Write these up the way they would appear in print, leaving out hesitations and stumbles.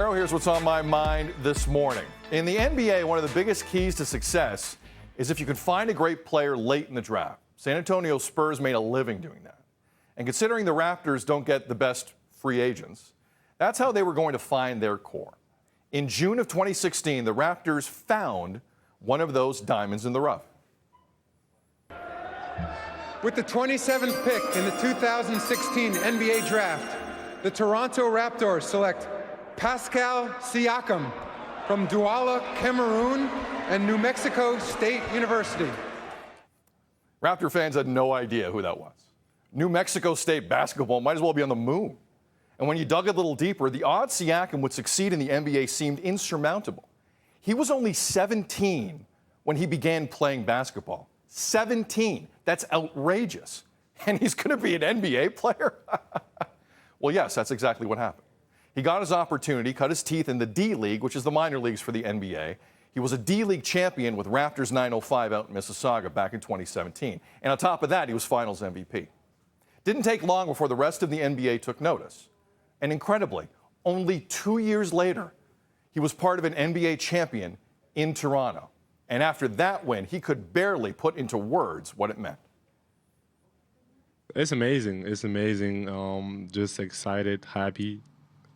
Here's what's on my mind this morning. In the NBA, one of the biggest keys to success is if you can find a great player late in the draft. San Antonio Spurs made a living doing that. And considering the Raptors don't get the best free agents, that's how they were going to find their core. In June of 2016, the Raptors found one of those diamonds in the rough. With the 27th pick in the 2016 NBA Draft, the Toronto Raptors select Pascal Siakam from Douala, Cameroon, and New Mexico State University. Raptor fans had no idea who that was. New Mexico State basketball might as well be on the moon. And when you dug a little deeper, the odds Siakam would succeed in the NBA seemed insurmountable. He was only 17 when he began playing basketball. 17. That's outrageous. And he's going to be an NBA player? Well, yes, that's exactly what happened. He got his opportunity, cut his teeth in the D-League, which is the minor leagues for the NBA. He was a D-League champion with Raptors 905 out in Mississauga back in 2017. And on top of that, he was Finals MVP. Didn't take long before the rest of the NBA took notice. And incredibly, only 2 years later, he was part of an NBA champion in Toronto. And after that win, he could barely put into words what it meant. It's amazing. It's amazing. Just excited, happy,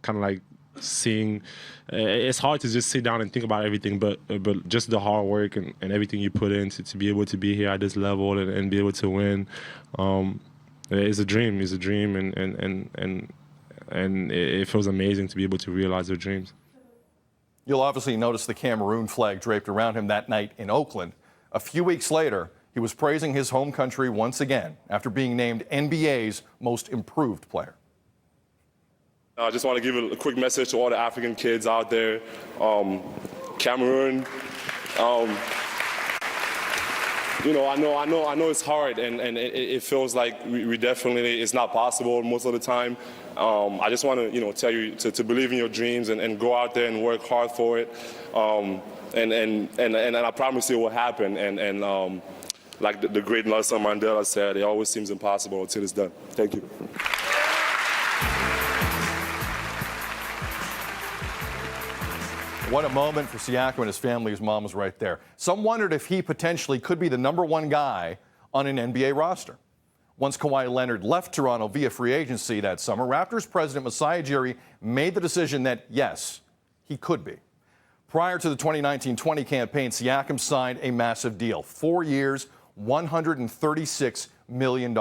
kind of like seeing. It's hard to just sit down and think about everything, but just the hard work and everything you put in to be able to be here at this level and be able to win. It's a dream. It's a dream, and it feels amazing to be able to realize their dreams. You'll obviously notice the Cameroon flag draped around him that night in Oakland. A few weeks later, he was praising his home country once again after being named NBA's most improved player. I just want to give a quick message to all the African kids out there. Cameroon, I know it's hard and it feels like we definitely, it's not possible most of the time. I just want to, tell you to believe in your dreams and go out there and work hard for it. And I promise you it will happen. And like the great Nelson Mandela said, it always seems impossible until it's done. Thank you. What a moment for Siakam and his family. His mom was right there. Some wondered if he potentially could be the #1 guy on an NBA roster. Once Kawhi Leonard left Toronto via free agency that summer, Raptors president Masai Ujiri made the decision that, yes, he could be. Prior to the 2019-20 campaign, Siakam signed a massive deal. 4 years, $136 million.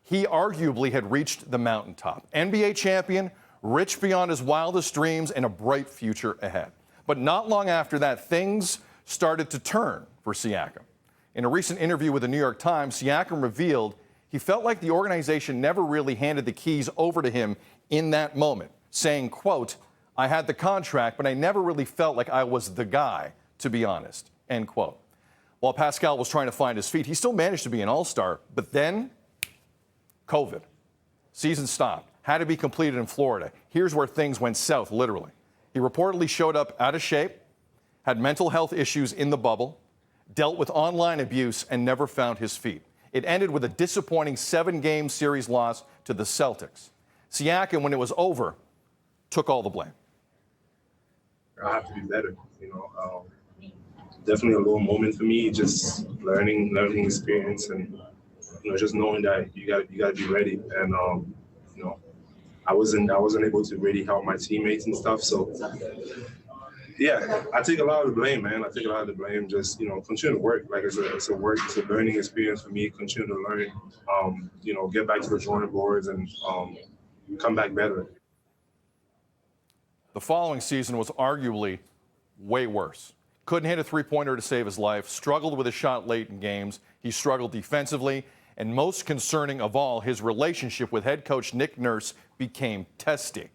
He arguably had reached the mountaintop. NBA champion, rich beyond his wildest dreams, and a bright future ahead. But not long after that, things started to turn for Siakam. In a recent interview with the New York Times, Siakam revealed he felt like the organization never really handed the keys over to him in that moment, saying, quote, "I had the contract, but I never really felt like I was the guy, to be honest," end quote. While Pascal was trying to find his feet, he still managed to be an all-star. But then, COVID. Season stopped. Had to be completed in Florida. Here's where things went south, literally. He reportedly showed up out of shape, had mental health issues in the bubble, dealt with online abuse, and never found his feet. It ended with a disappointing 7-game series loss to the Celtics. Siakam, when it was over, took all the blame. I have to be better, Definitely a low moment for me, just learning experience, and just knowing that you gotta be ready. And I wasn't able to really help my teammates and stuff. So yeah, I take a lot of the blame, man. I take a lot of the blame. Just continue to work. Like it's a learning experience for me. Continue to learn. Get back to the drawing boards and come back better. The following season was arguably way worse. Couldn't hit a three-pointer to save his life, struggled with a shot late in games. He struggled defensively, and most concerning of all, his relationship with head coach Nick Nurse became testy.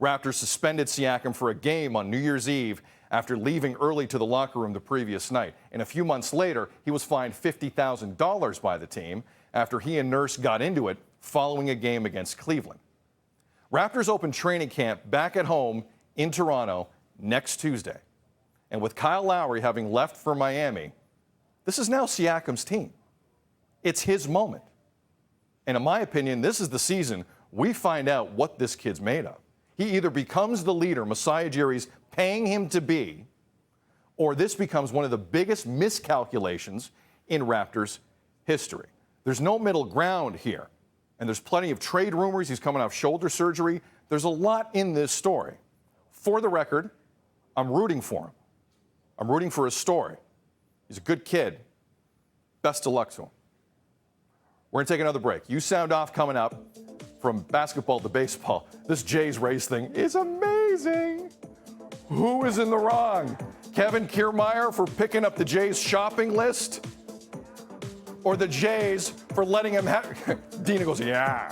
Raptors suspended Siakam for a game on New Year's Eve after leaving early to the locker room the previous night. And a few months later, he was fined $50,000 by the team after he and Nurse got into it following a game against Cleveland. Raptors open training camp back at home in Toronto next Tuesday. And with Kyle Lowry having left for Miami, this is now Siakam's team. It's his moment. And in my opinion, this is the season we find out what this kid's made of. He either becomes the leader Masai Ujiri's paying him to be, or this becomes one of the biggest miscalculations in Raptors history. There's no middle ground here. And there's plenty of trade rumors. He's coming off shoulder surgery. There's a lot in this story. For the record, I'm rooting for him. I'm rooting for his story. He's a good kid. Best of luck to him. We're going to take another break. You sound off coming up. From basketball to baseball, this Jays race thing is amazing. Who is in the wrong? Kevin Kiermaier for picking up the Jays shopping list? Or the Jays for letting him have... Dina goes, yeah.